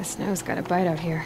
snow's got a bite out here.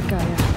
got Gaia.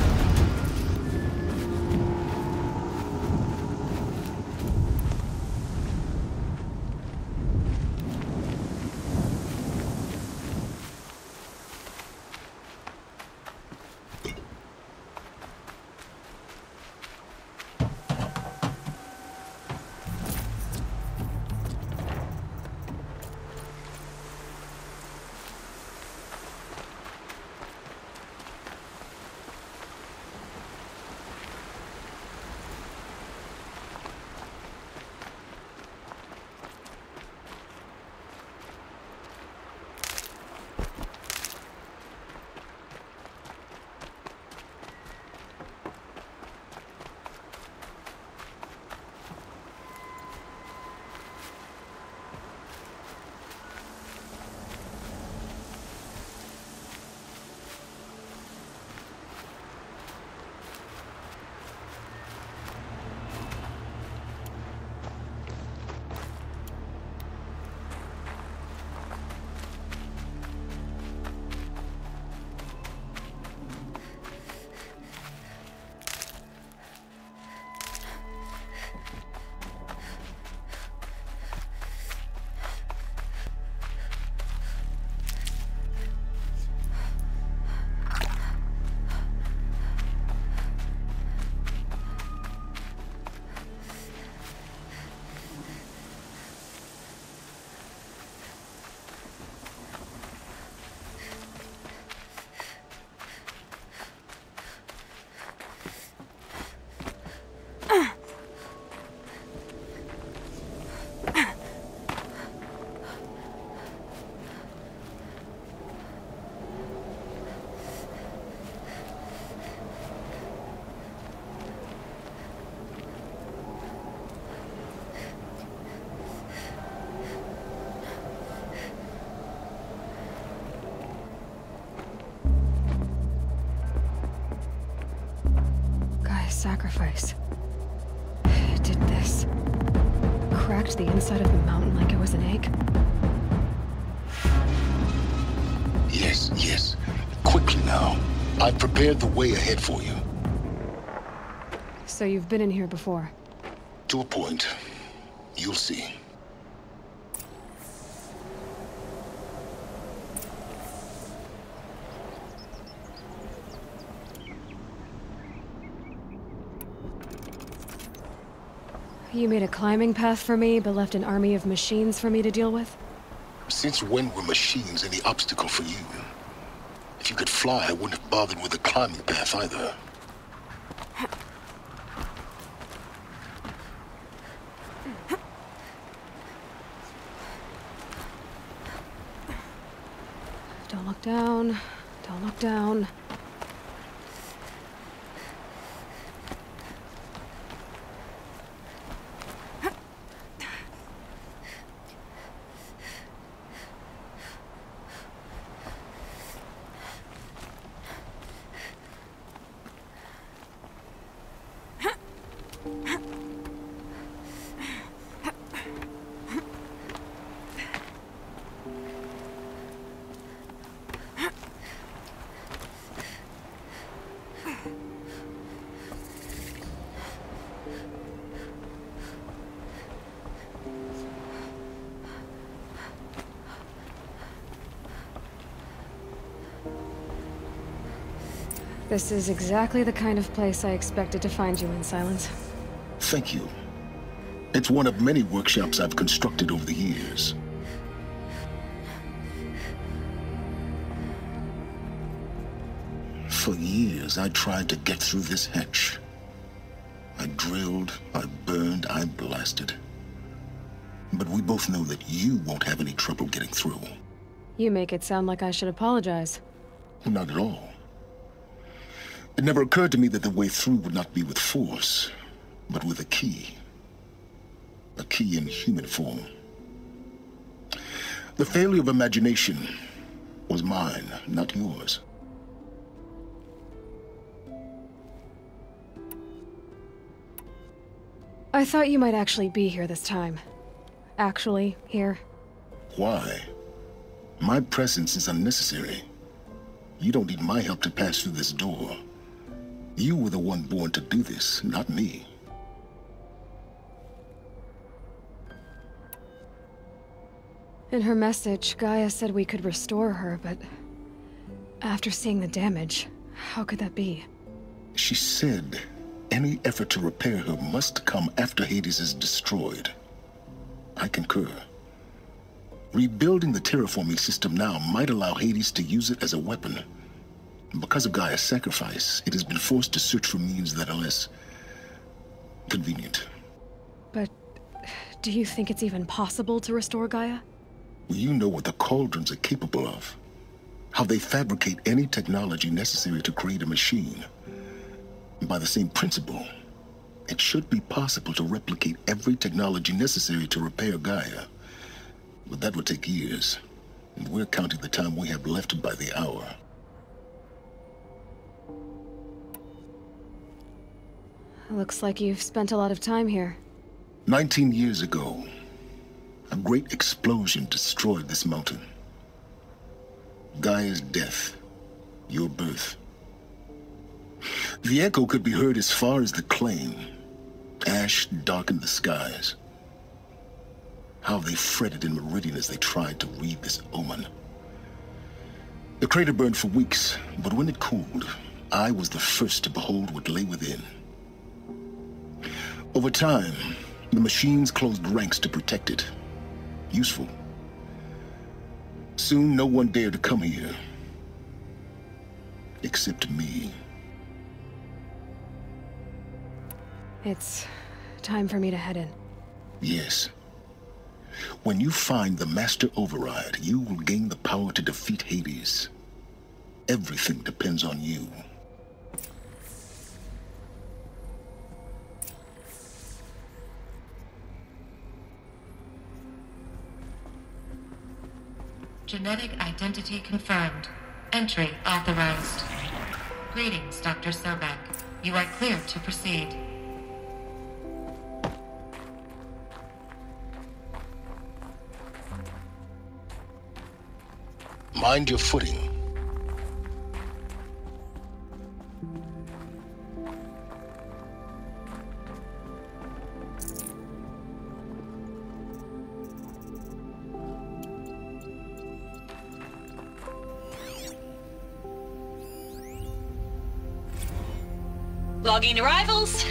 Sacrifice. It did this. Cracked the inside of the mountain like it was an egg. Yes, yes. Quickly now. I've prepared the way ahead for you. So you've been in here before? To a point. You'll see. You made a climbing path for me, but left an army of machines for me to deal with? Since when were machines any obstacle for you? If you could fly, I wouldn't have bothered with the climbing path either. Don't look down. Don't look down. This is exactly the kind of place I expected to find you in, Silence. Thank you. It's one of many workshops I've constructed over the years. For years, I tried to get through this hatch. I drilled, I burned, I blasted. But we both know that you won't have any trouble getting through. You make it sound like I should apologize. Not at all. It never occurred to me that the way through would not be with force, but with a key. A key in human form. The failure of imagination was mine, not yours. I thought you might actually be here this time. Actually, here. Why? My presence is unnecessary. You don't need my help to pass through this door. You were the one born to do this, not me. In her message, Gaia said we could restore her, but after seeing the damage, how could that be? She said any effort to repair her must come after Hades is destroyed. I concur. Rebuilding the terraforming system now might allow Hades to use it as a weapon. Because of Gaia's sacrifice, it has been forced to search for means that are less convenient. But do you think it's even possible to restore Gaia? You know what the Cauldrons are capable of. How they fabricate any technology necessary to create a machine. By the same principle, it should be possible to replicate every technology necessary to repair Gaia. But that would take years, and we're counting the time we have left by the hour. Looks like you've spent a lot of time here. 19 years ago, a great explosion destroyed this mountain. Gaia's death, your birth. The echo could be heard as far as the claim. Ash darkened the skies. How they fretted in Meridian as they tried to read this omen. The crater burned for weeks, but when it cooled, I was the first to behold what lay within. Over time, the machines closed ranks to protect it. Useful. Soon, no one dared to come here. Except me. It's time for me to head in. Yes. When you find the Master Override, you will gain the power to defeat Hades. Everything depends on you. Genetic identity confirmed. Entry authorized. Greetings, Dr. Sobek. You are clear to proceed. Mind your footing. Logging arrivals.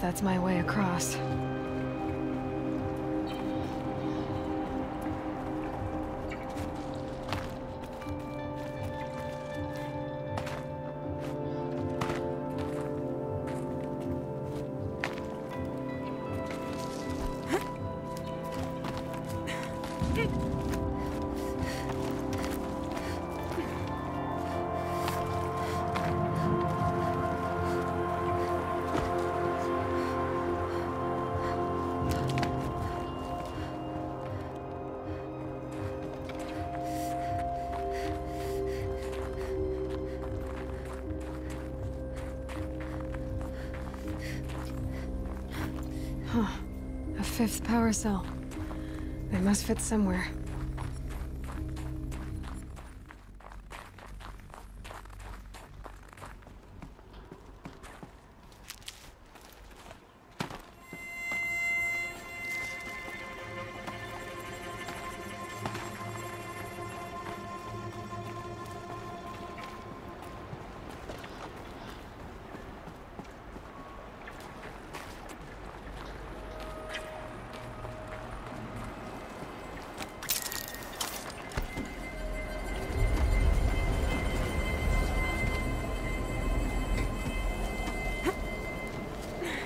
That's my way across. Huh. A fifth power cell. They must fit somewhere.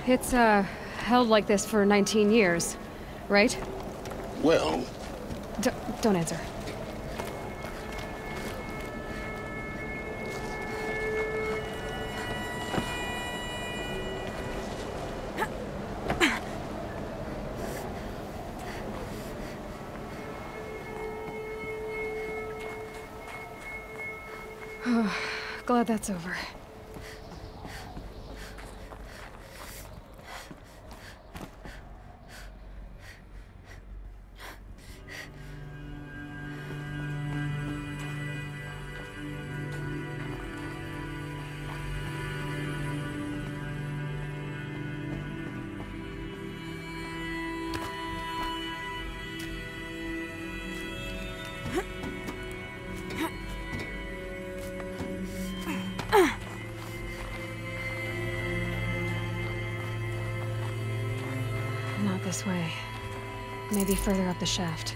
It's, held like this for 19 years, right? Well, Don't answer. Glad that's over. Not this way. Maybe further up the shaft.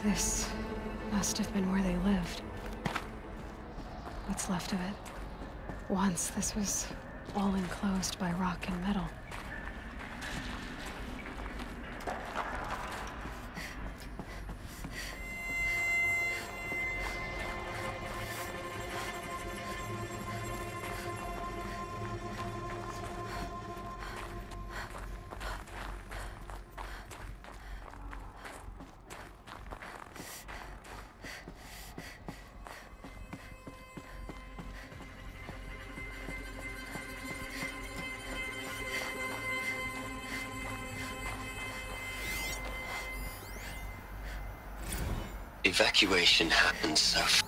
This must have been where they lived. What's left of it. Once, this was all enclosed by rock and metal. Evacuation happens so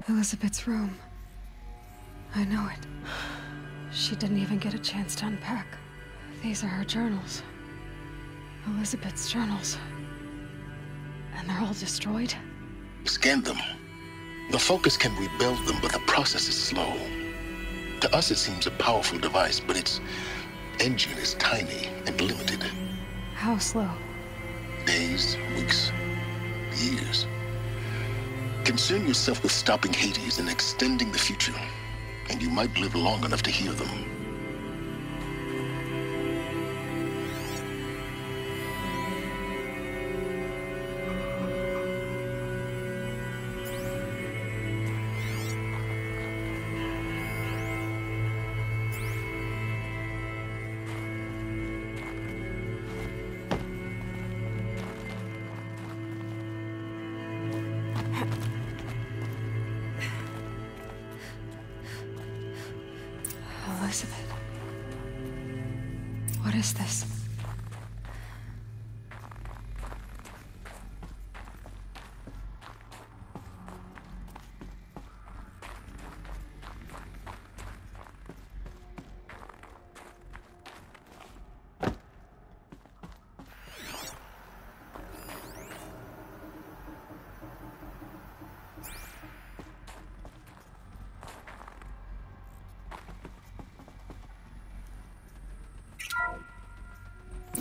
Elizabeth's room. I know it. She didn't even get a chance to unpack. These are her journals. Elizabeth's journals. And they're all destroyed? Scan them. The Focus can rebuild them, but the process is slow. To us, it seems a powerful device, but its engine is tiny and limited. How slow? Days, weeks, years. Concern yourself with stopping Hades and extending the future, and you might live long enough to hear them. Elizabeth. What is this?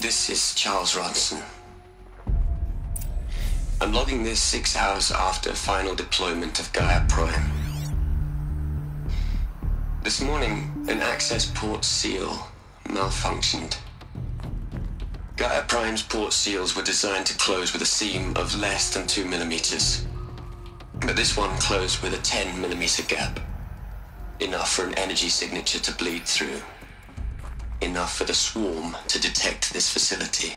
This is Charles Ronson. I'm logging this 6 hours after final deployment of Gaia Prime. This morning, an access port seal malfunctioned. Gaia Prime's port seals were designed to close with a seam of less than 2 millimeters. But this one closed with a 10 millimeter gap. Enough for an energy signature to bleed through. Enough for the swarm to detect this facility.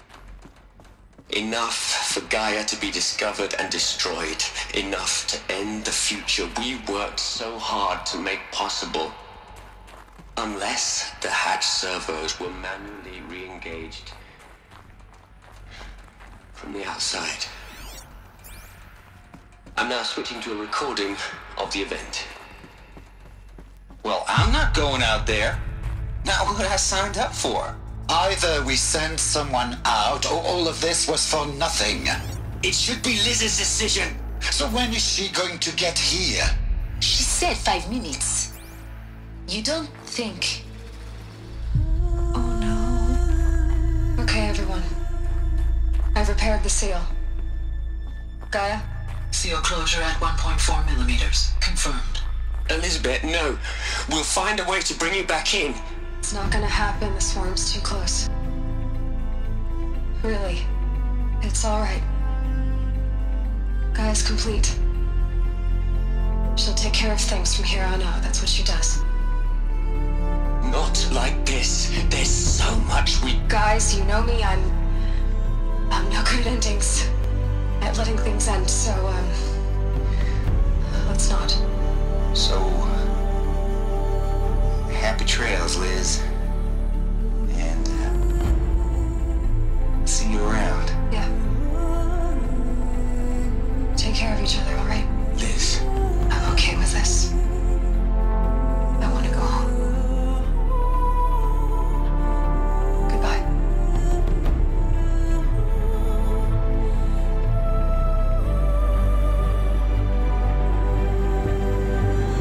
Enough for Gaia to be discovered and destroyed. Enough to end the future we worked so hard to make possible. Unless the hatch servos were manually re-engaged from the outside. I'm now switching to a recording of the event. Well, I'm not going out there. Not what I signed up for. Either we send someone out, or all of this was for nothing. It should be Liz's decision. So when is she going to get here? She said 5 minutes. You don't think... Oh no. Okay, everyone. I've repaired the seal. Gaia? Seal closure at 1.4 millimeters. Confirmed. Elizabeth, no. We'll find a way to bring you back in. It's not gonna happen. The swarm's too close. Really. It's alright. Gaia's complete. She'll take care of things from here on out. That's what she does. Not like this. There's so much we... Guys, you know me. I'm no good at endings. At letting things end, so, let's not. So... happy trails, Liz. And, see you around. Yeah. Take care of each other, alright? Liz. I'm okay with this. I want to go home. Goodbye.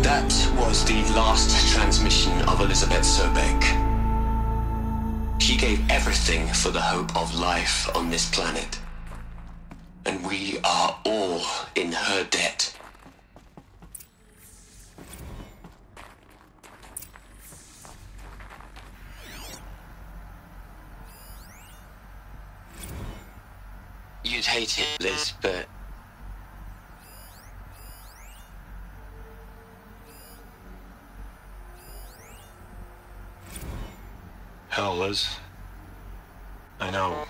That was the last transmission of Elizabeth Sobek. She gave everything for the hope of life on this planet. And we are all in her debt. You'd hate it, Liz, but... Hell, Liz. I know.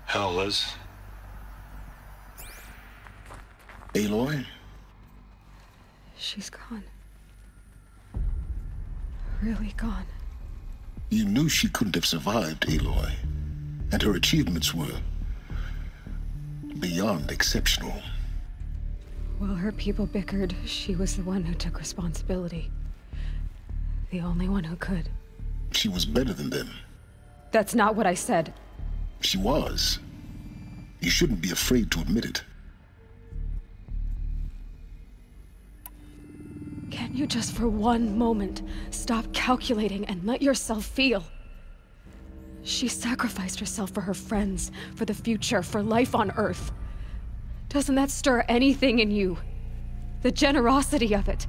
Hell, Liz. Aloy? She's gone. Really gone. You knew she couldn't have survived, Aloy. And her achievements were beyond exceptional. While her people bickered, she was the one who took responsibility. The only one who could. She was better than them. That's not what I said. She was. You shouldn't be afraid to admit it. Can you just for one moment stop calculating and let yourself feel? She sacrificed herself for her friends, for the future, for life on Earth. Doesn't that stir anything in you? The generosity of it.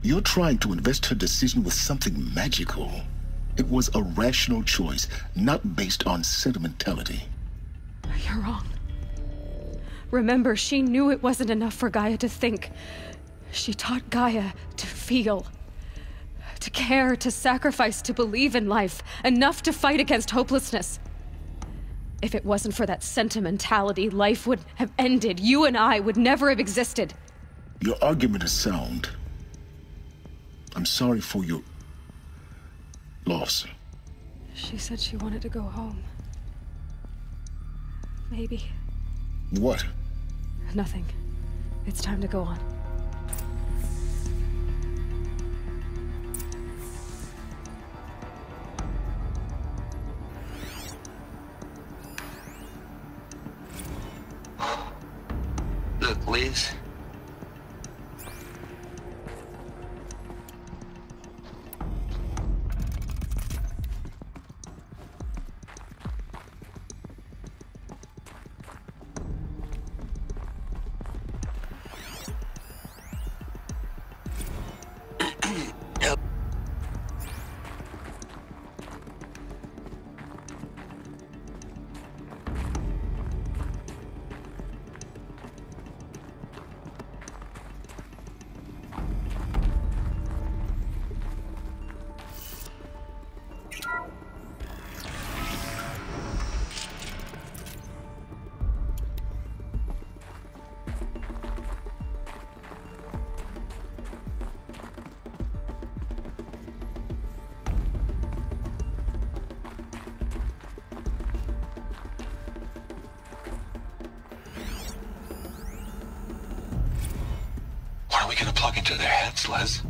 You're trying to invest her decision with something magical. It was a rational choice, not based on sentimentality. You're wrong. Remember, she knew it wasn't enough for Gaia to think. She taught Gaia to feel. To care, to sacrifice, to believe in life. Enough to fight against hopelessness. If it wasn't for that sentimentality, life would have ended. You and I would never have existed. Your argument is sound. I'm sorry for your loss. She said she wanted to go home. Maybe. What? Nothing. It's time to go on. Look, Liz. What are we gonna plug into their heads, Liz?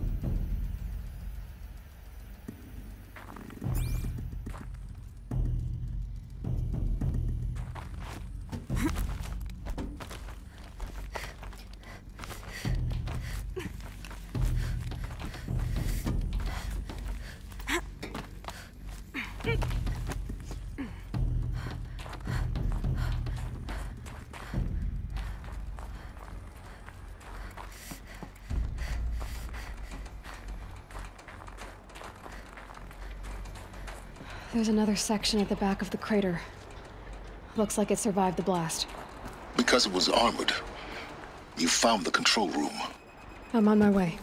There's another section at the back of the crater. Looks like it survived the blast. Because it was armored, you found the control room. I'm on my way.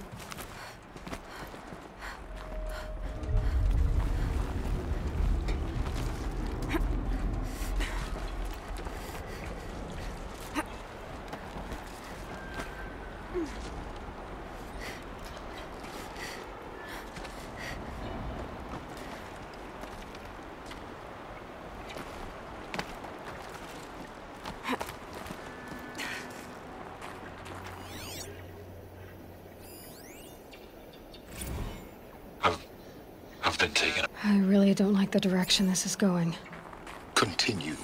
I've been taken. I really don't like the direction this is going. Continue.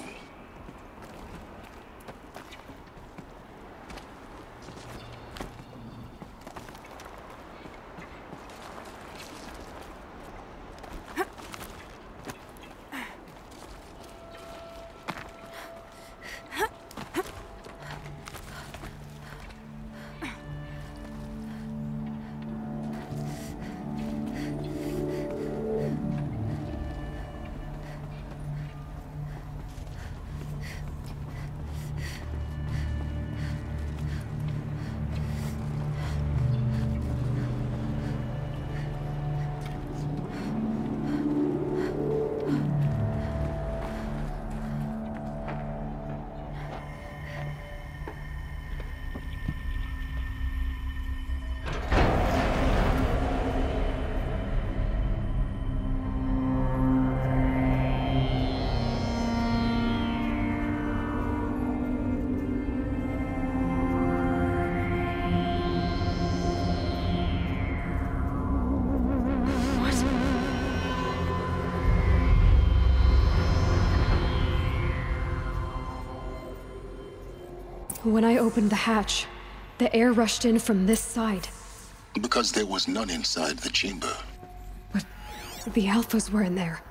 When I opened the hatch, the air rushed in from this side. Because there was none inside the chamber. But the Alphas were in there.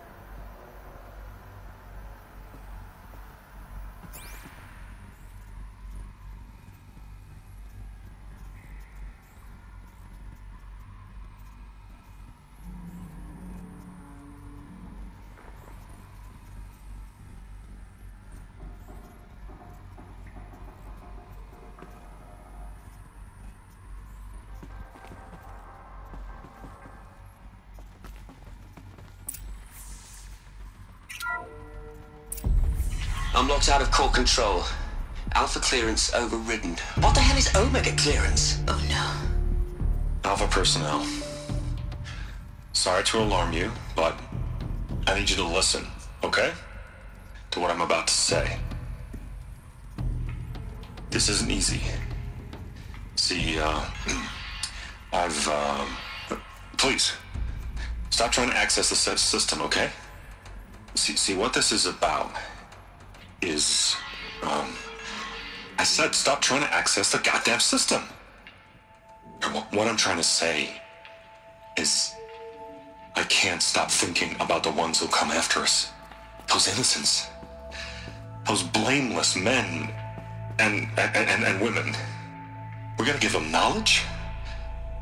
I'm locked out of core control. Alpha clearance overridden. What the hell is Omega clearance? Oh no. Alpha personnel. Sorry to alarm you, but I need you to listen, okay? To what I'm about to say. This isn't easy. See, please, stop trying to access the system, okay? See, what this is about is, I said stop trying to access the goddamn system. What I'm trying to say is I can't stop thinking about the ones who come after us. Those innocents. Those blameless men and women. We're gonna give them knowledge?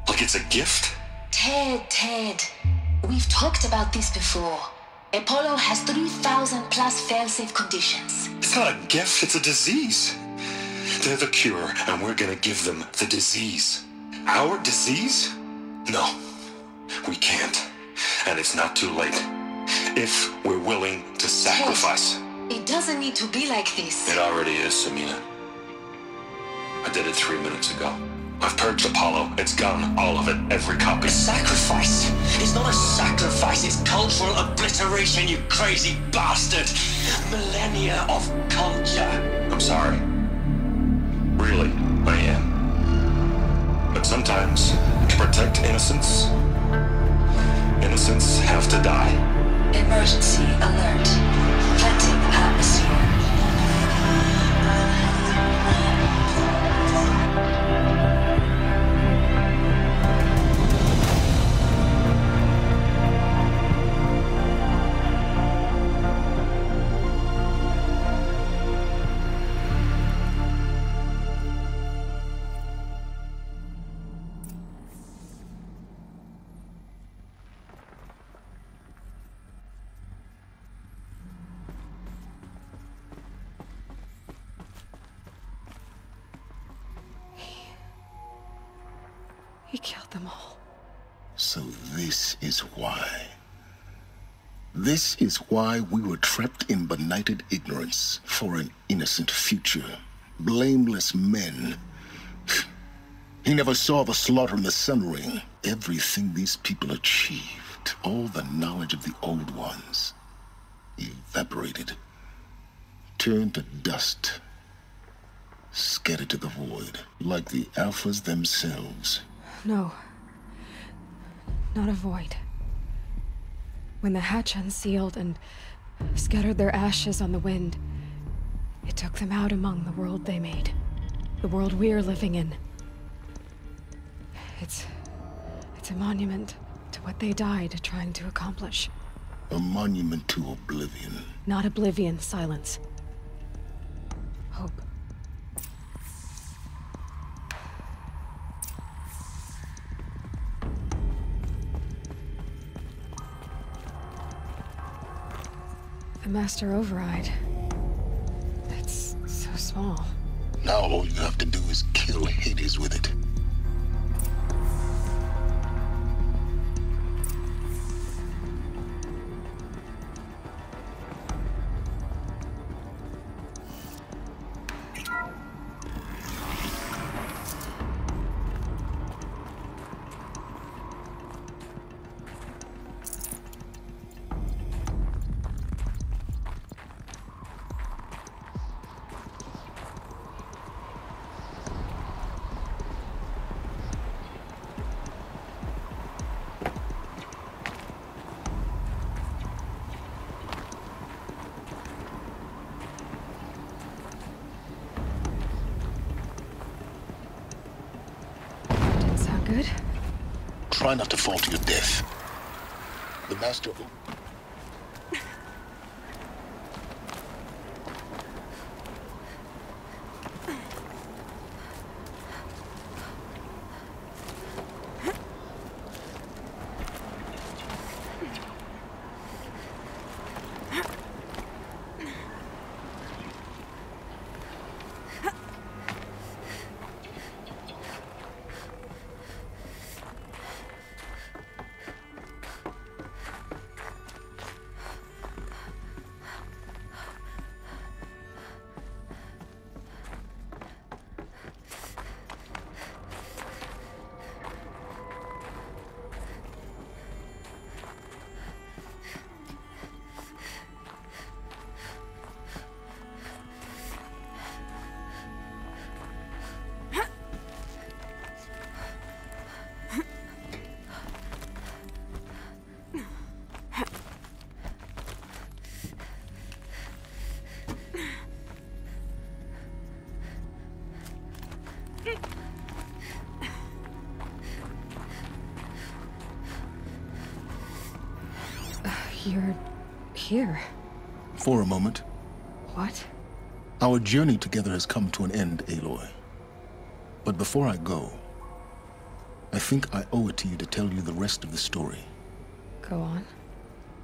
Like it's a gift? Ted. We've talked about this before. Apollo has 3,000 plus fail-safe conditions. It's not a gift, it's a disease. They're the cure, and we're gonna give them the disease. Our disease? No, we can't. And it's not too late. If we're willing to sacrifice. Ted, it doesn't need to be like this. It already is, Samina. I did it 3 minutes ago. I've purged Apollo. It's gone. All of it. Every copy. A sacrifice? It's not a sacrifice. It's cultural obliteration, you crazy bastard. Millennia of culture. I'm sorry. Really, I am. But sometimes, to protect innocence, innocents have to die. Emergency alert. Venting atmosphere. He killed them all. So this is why. This is why we were trapped in benighted ignorance for an innocent future. Blameless men. He never saw the slaughter in the Sun Ring. Everything these people achieved, all the knowledge of the old ones, evaporated, turned to dust, scattered to the void, like the Alphas themselves. No. Not a void. When the hatch unsealed and scattered their ashes on the wind, it took them out among the world they made. The world we're living in. It's a monument to what they died trying to accomplish. A monument to oblivion. Not oblivion, silence. Hope. The Master Override. It's so small. Now all you have to do is kill Hades with it. Good. Try not to fall to your death. The Master... You're here. For a moment. What? Our journey together has come to an end, Aloy. But before I go, I think I owe it to you to tell you the rest of the story. Go on.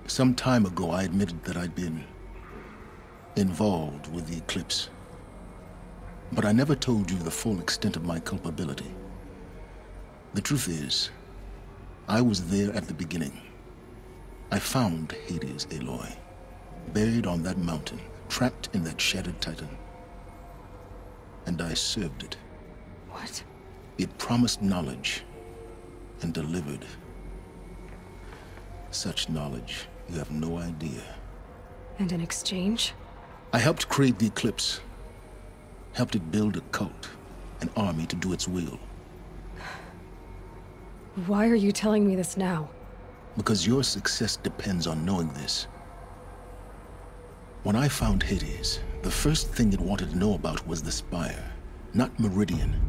Some time ago, I admitted that I'd been involved with the eclipse. But I never told you the full extent of my culpability. The truth is, I was there at the beginning. I found Hades, Aloy, buried on that mountain, trapped in that shattered titan. And I served it. What? It promised knowledge and delivered. Such knowledge, you have no idea. And in exchange? I helped create the Eclipse. Helped it build a cult, an army to do its will. Why are you telling me this now? Because your success depends on knowing this. When I found Hades, the first thing it wanted to know about was the Spire. Not Meridian.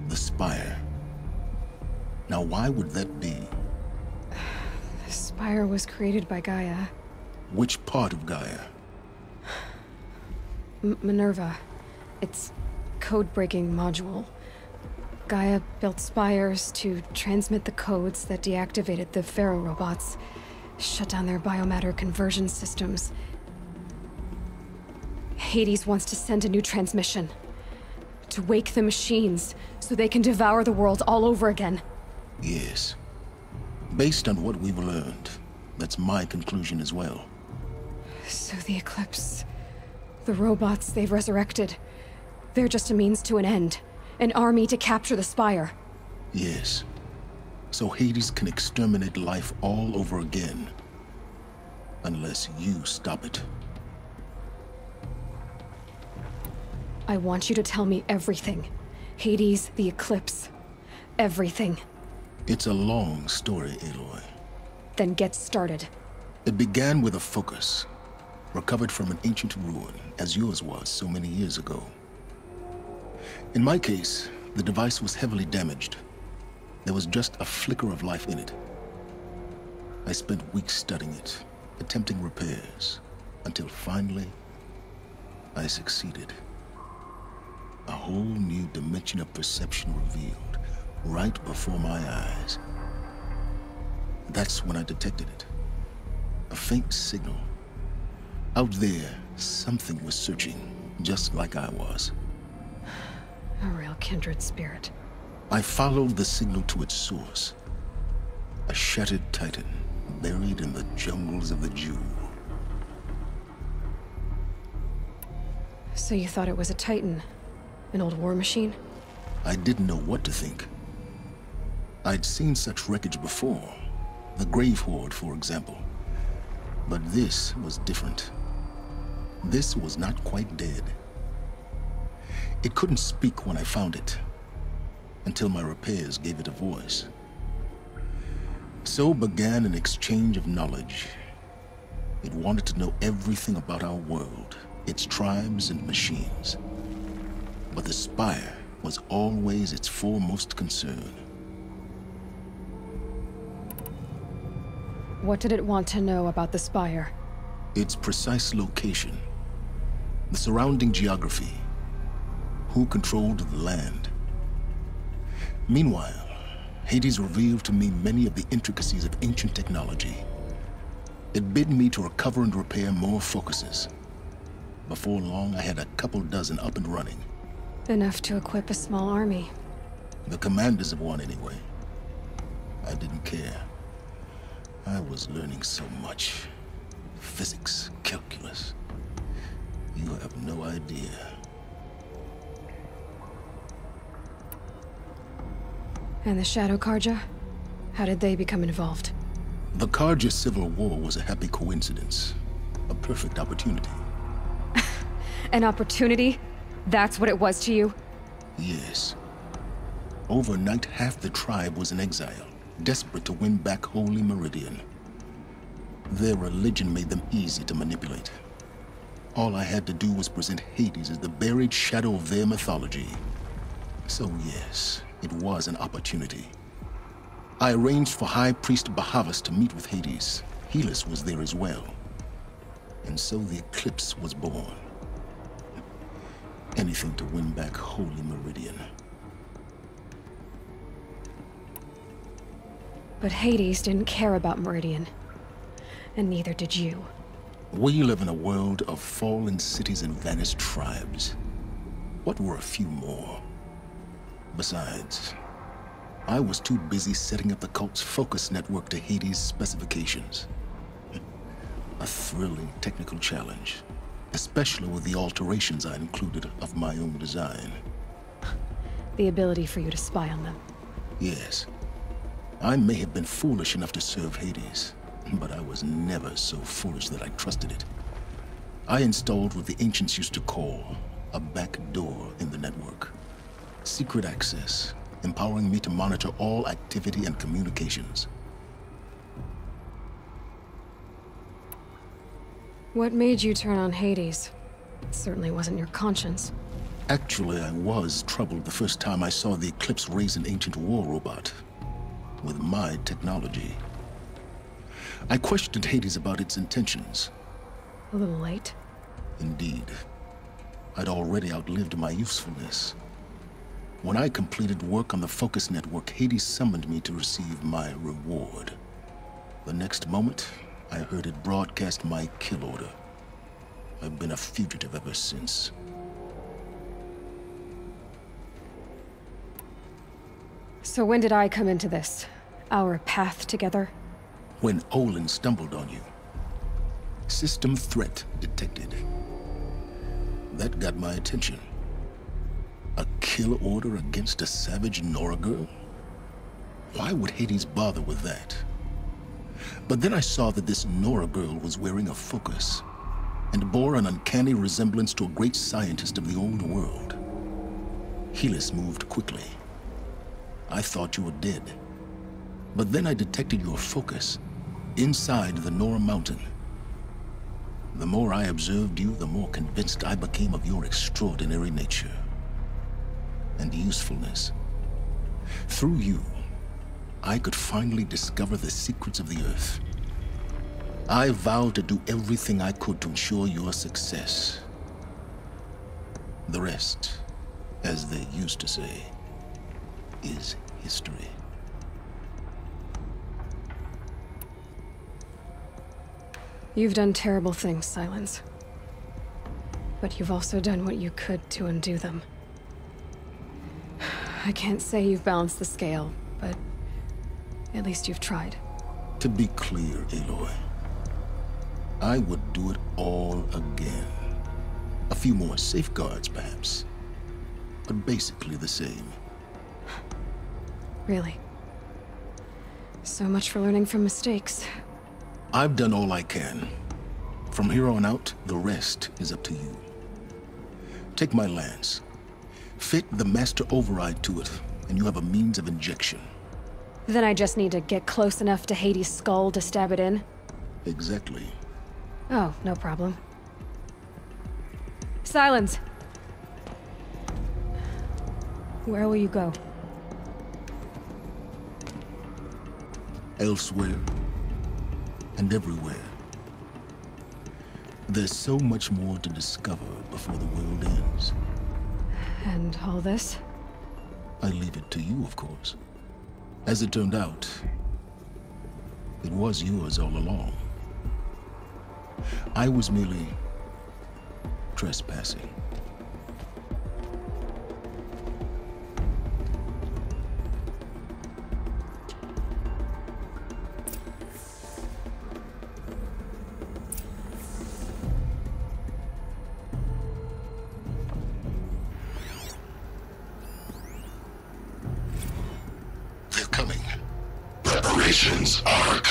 The Spire. Now why would that be? The Spire was created by Gaia. Which part of Gaia? Minerva. Its code-breaking module. Gaia built spires to transmit the codes that deactivated the Pharaoh robots, shut down their biomatter conversion systems. Hades wants to send a new transmission. To wake the machines, so they can devour the world all over again. Yes. Based on what we've learned, that's my conclusion as well. So the Eclipse... the robots they've resurrected... they're just a means to an end. An army to capture the Spire. Yes. So Hades can exterminate life all over again. Unless you stop it. I want you to tell me everything. Hades, the Eclipse. Everything. It's a long story, Aloy. Then get started. It began with a focus. Recovered from an ancient ruin, as yours was so many years ago. In my case, the device was heavily damaged. There was just a flicker of life in it. I spent weeks studying it, attempting repairs, until finally, I succeeded. A whole new dimension of perception revealed, right before my eyes. That's when I detected it. A faint signal. Out there, something was searching, just like I was. A real kindred spirit. I followed the signal to its source. A shattered titan, buried in the jungles of the Jew. So you thought it was a titan? An old war machine? I didn't know what to think. I'd seen such wreckage before. The Grave Horde, for example. But this was different. This was not quite dead. It couldn't speak when I found it, until my repairs gave it a voice. So began an exchange of knowledge. It wanted to know everything about our world, its tribes and machines. But the Spire was always its foremost concern. What did it want to know about the Spire? Its precise location, the surrounding geography, who controlled the land. Meanwhile, Hades revealed to me many of the intricacies of ancient technology. It bid me to recover and repair more focuses. Before long, I had a couple dozen up and running. Enough to equip a small army. The commanders of one, anyway. I didn't care. I was learning so much. Physics, calculus. You have no idea. And the Shadow Karja? How did they become involved? The Karja Civil War was a happy coincidence. A perfect opportunity. An opportunity? That's what it was to you? Yes. Overnight, half the tribe was in exile, desperate to win back Holy Meridian. Their religion made them easy to manipulate. All I had to do was present Hades as the buried shadow of their mythology. So yes, it was an opportunity. I arranged for High Priest Bahavas to meet with Hades. Helis was there as well. And so the Eclipse was born. Anything to win back Holy Meridian. But Hades didn't care about Meridian. And neither did you. We live in a world of fallen cities and vanished tribes. What were a few more? Besides, I was too busy setting up the cult's focus network to Hades' specifications. A thrilling technical challenge, especially with the alterations I included of my own design. The ability for you to spy on them. Yes. I may have been foolish enough to serve Hades, but I was never so foolish that I trusted it. I installed what the ancients used to call a back door in the network. Secret access, empowering me to monitor all activity and communications. What made you turn on Hades? It certainly wasn't your conscience. Actually, I was troubled the first time I saw the Eclipse raise an ancient war robot. With my technology. I questioned Hades about its intentions. A little late. Indeed. I'd already outlived my usefulness. When I completed work on the Focus Network, Hades summoned me to receive my reward. The next moment, I heard it broadcast my kill order. I've been a fugitive ever since. So when did I come into this? Our path together? When Olin stumbled on you. System threat detected. That got my attention. A kill order against a savage Nora girl? Why would Hades bother with that? But then I saw that this Nora girl was wearing a focus, and bore an uncanny resemblance to a great scientist of the old world. Helis moved quickly. I thought you were dead. But then I detected your focus inside the Nora mountain. The more I observed you, the more convinced I became of your extraordinary nature and usefulness. Through you, I could finally discover the secrets of the Earth. I vowed to do everything I could to ensure your success. The rest, as they used to say, is history. You've done terrible things, Silence. But you've also done what you could to undo them. I can't say you've balanced the scale, but at least you've tried. To be clear, Aloy, I would do it all again. A few more safeguards, perhaps, but basically the same. Really? So much for learning from mistakes. I've done all I can. From here on out, the rest is up to you. Take my lance. Fit the master override to it, and you have a means of injection. Then I just need to get close enough to Hades' skull to stab it in? Exactly. Oh, no problem. Silence! Where will you go? Elsewhere. And everywhere. There's so much more to discover before the world ends. And all this? I leave it to you, of course. As it turned out, it was yours all along. I was merely trespassing. Preparations are...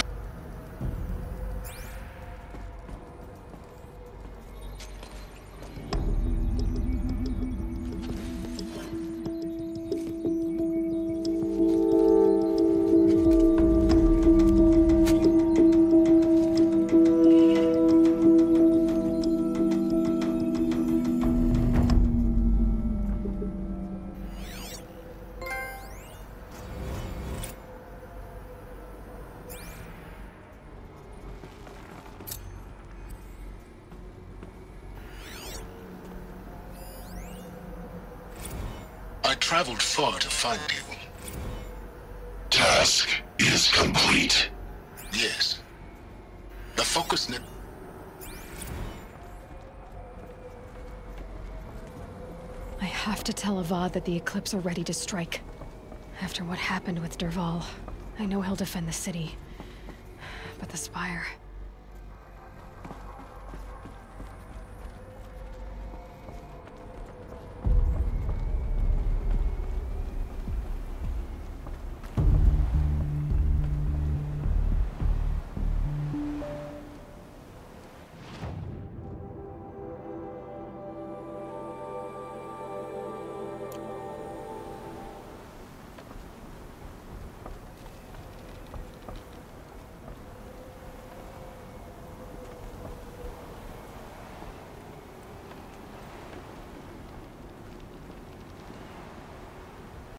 I traveled far to find you. Task is complete. Yes. The focus net... I have to tell Avad that the Eclipse are ready to strike. After what happened with Derval, I know he'll defend the city. But the Spire...